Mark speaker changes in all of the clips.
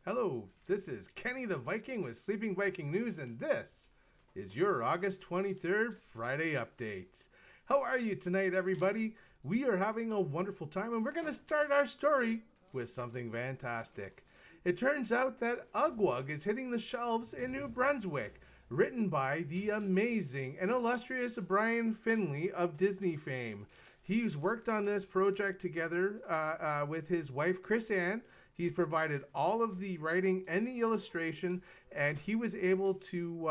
Speaker 1: Hello, this is Kenny the Viking with Sleeping Viking News, and this is your August 23rd Friday update. How are you tonight, everybody? We are having a wonderful time, and we're going to start our story with something fantastic. It turns out that Ugwug is hitting the shelves in New Brunswick, written by the amazing and illustrious Brian Finley of Disney fame. He's worked on this project together with his wife, Chris Ann. He's provided all of the writing and the illustration, and he was able to,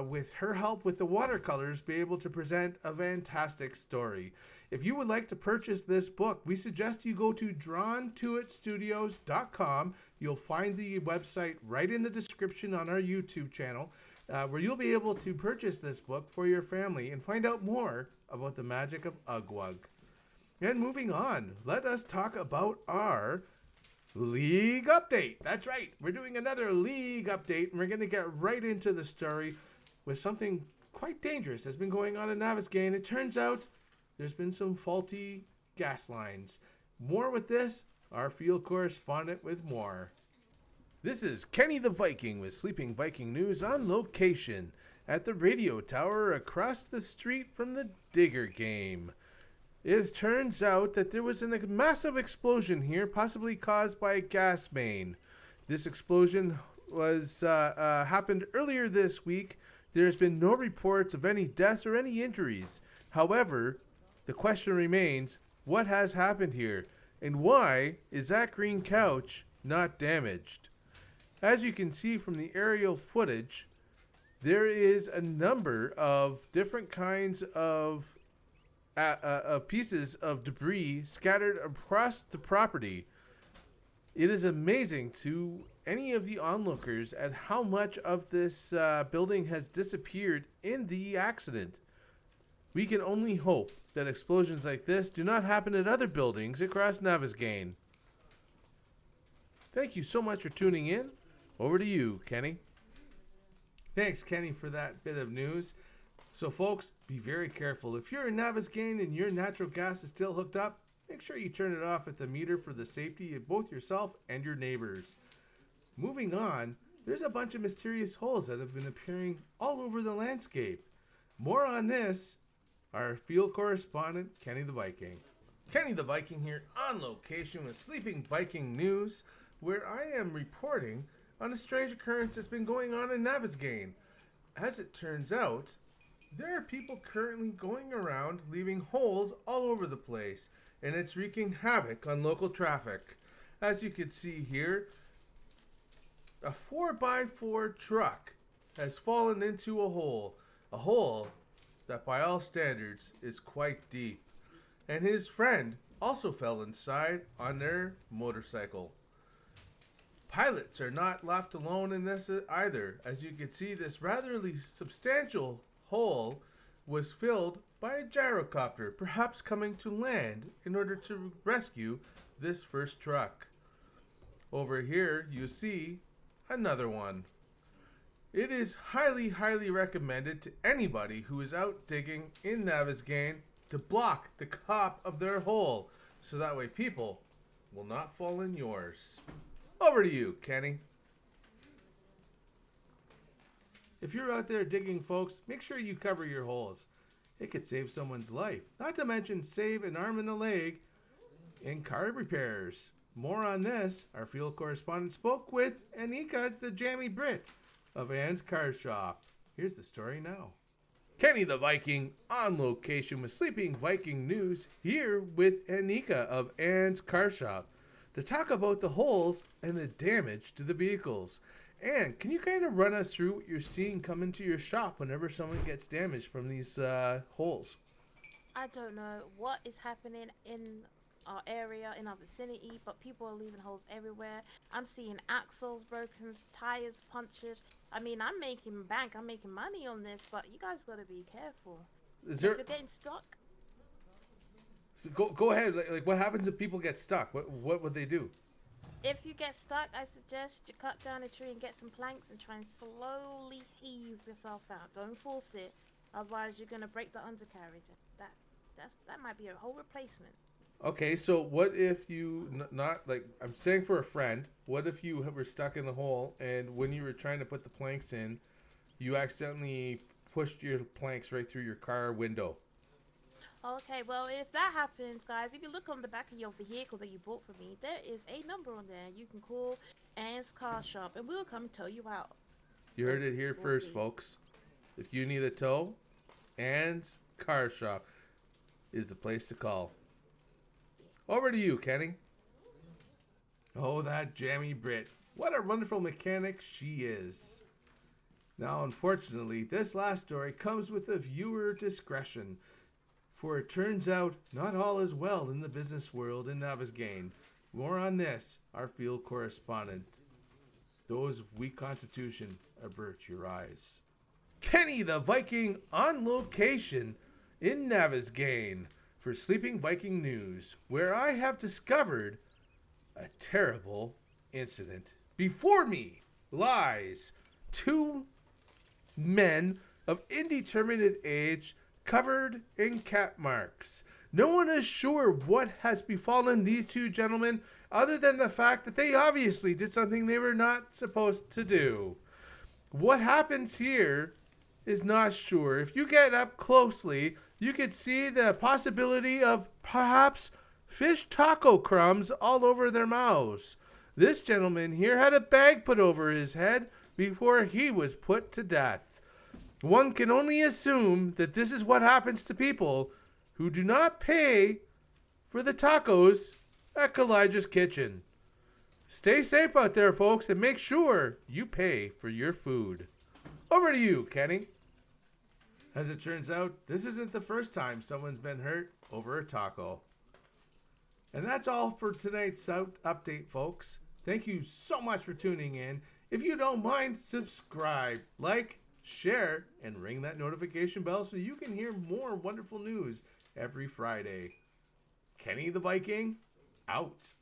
Speaker 1: with her help with the watercolors, be able to present a fantastic story. If you would like to purchase this book, we suggest you go to drawntoitstudios.com. You'll find the website right in the description on our YouTube channel, where you'll be able to purchase this book for your family and find out more about the magic of Ugwug. And moving on, let us talk about our League Update. That's right, we're doing another League Update, and we're going to get right into the story with something quite dangerous that's been going on in Navezgane. It turns out there's been some faulty gas lines. More with this, our field correspondent with more. This is Kenny the Viking with Sleeping Viking News on location at the radio tower across the street from the Digger game. It turns out that there was a massive explosion here, possibly caused by a gas main. This explosion was happened earlier this week. There's been no reports of any deaths or any injuries. However, the question remains, what has happened here? And why is that green couch not damaged? As you can see from the aerial footage, there is a number of different kinds of pieces of debris scattered across the property. It is amazing to any of the onlookers at how much of this building has disappeared in the accident. We can only hope that explosions like this do not happen at other buildings across Navezgane. Thank you so much for tuning in. Over to you, Kenny. Thanks, Kenny, for that bit of news. So, folks, be very careful. If you're in Navezgane and your natural gas is still hooked up, make sure you turn it off at the meter for the safety of both yourself and your neighbors. Moving on, there's a bunch of mysterious holes that have been appearing all over the landscape. More on this, our field correspondent, Kenny the Viking. Kenny the Viking here on location with Sleeping Viking News, where I am reporting on a strange occurrence that's been going on in Navezgane. As it turns out, there are people currently going around leaving holes all over the place, and it's wreaking havoc on local traffic. As you can see here, a 4x4 truck has fallen into a hole that by all standards is quite deep. And his friend also fell inside on their motorcycle. Pilots are not left alone in this either. As you can see, this rather substantial hole was filled by a gyrocopter, perhaps coming to land in order to rescue this first truck. Over here, you see another one. It is highly, highly recommended to anybody who is out digging in Navezgane to block the top of their hole, so that way people will not fall in yours. Over to you, Kenny. If you're out there digging, folks, make sure you cover your holes. It could save someone's life. Not to mention save an arm and a leg in car repairs. More on this, our field correspondent spoke with Anika, the Jammy Brit of Ann's Car Shop. Here's the story now. Kenny the Viking on location with Sleeping Viking News, here with Anika of Ann's Car Shop to talk about the holes and the damage to the vehicles. And can you kind of run us through what you're seeing come into your shop whenever someone gets damaged from these holes?
Speaker 2: I don't know what is happening in our area, in our vicinity, but people are leaving holes everywhere. I'm seeing axles broken, tires punctured. I mean, I'm making bank, I'm making money on this, but you guys gotta be careful. If you're getting stuck.
Speaker 1: So go ahead. Like what happens if people get stuck? What would they do?
Speaker 2: If you get stuck, I suggest you cut down a tree and get some planks and try and slowly heave yourself out. Don't force it, otherwise you're gonna break the undercarriage. That might be a whole replacement.
Speaker 1: Okay, so what if you not like I'm saying for a friend? What if you were stuck in the hole and when you were trying to put the planks in, you accidentally pushed your planks right through your car window?
Speaker 2: Okay, well, if that happens, guys, if you look on the back of your vehicle that you bought for me, there is a number on there. You can call Ann's Car Shop and we'll come tow you out.
Speaker 1: You
Speaker 2: The
Speaker 1: heard it here
Speaker 2: school
Speaker 1: first,
Speaker 2: fee.
Speaker 1: folks. If you need a tow, Ann's Car Shop is the place to call. Over to you, Kenny. Oh, that jammy Brit. What a wonderful mechanic she is. Now, unfortunately, this last story comes with a viewer discretion, for it turns out not all is well in the business world in Navezgane. More on this, our field correspondent. Those of weak constitution, avert your eyes. Kenny the Viking on location in Navezgane for Sleeping Viking News, where I have discovered a terrible incident. Before me lies two men of indeterminate age covered in cat marks. No one is sure what has befallen these two gentlemen other than the fact that they obviously did something they were not supposed to do. What happens here is not sure. If you get up closely, you could see the possibility of perhaps fish taco crumbs all over their mouths. This gentleman here had a bag put over his head before he was put to death. One can only assume that this is what happens to people who do not pay for the tacos at Kalijah's Kitchen. Stay safe out there, folks, and make sure you pay for your food. Over to you, Kenny. As it turns out, this isn't the first time someone's been hurt over a taco. And that's all for tonight's update, folks. Thank you so much for tuning in. If you don't mind, subscribe, like, share, and ring that notification bell so you can hear more wonderful news every Friday. Kenny the Viking, out.